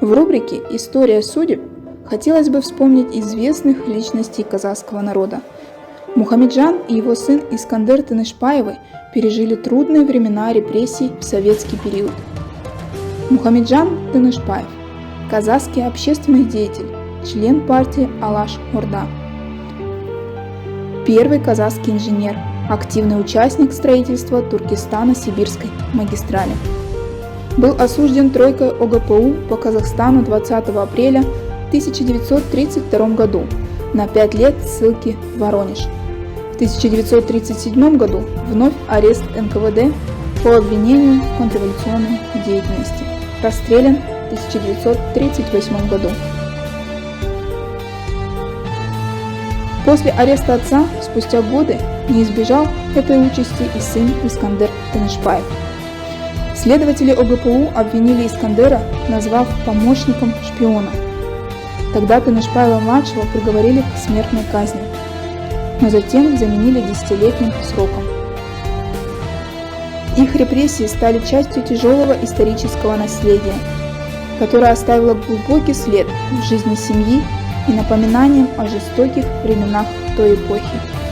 В рубрике «История судеб» хотелось бы вспомнить известных личностей казахского народа. Мухамеджан и его сын Искандер Тынышпаевы пережили трудные времена репрессий в советский период. Мухамеджан Тынышпаев – казахский общественный деятель, член партии Алаш-Орда. Первый казахский инженер, активный участник строительства Туркестано-Сибирской магистрали. Был осужден тройкой ОГПУ по Казахстану 20 апреля 1932 году на 5 лет ссылки в Воронеж. В 1937 году вновь арест НКВД по обвинению в контрреволюционной деятельности. Расстрелян в 1938 году. После ареста отца, спустя годы, не избежал этой участи и сын Искандер Тынышпаев. Следователи ОГПУ обвинили Искандера, назвав помощником шпиона. Тогда Тынышпаева-младшего приговорили к смертной казни, но затем заменили 10-летним сроком. Их репрессии стали частью тяжелого исторического наследия, которое оставило глубокий след в жизни семьи и напоминанием о жестоких временах той эпохи.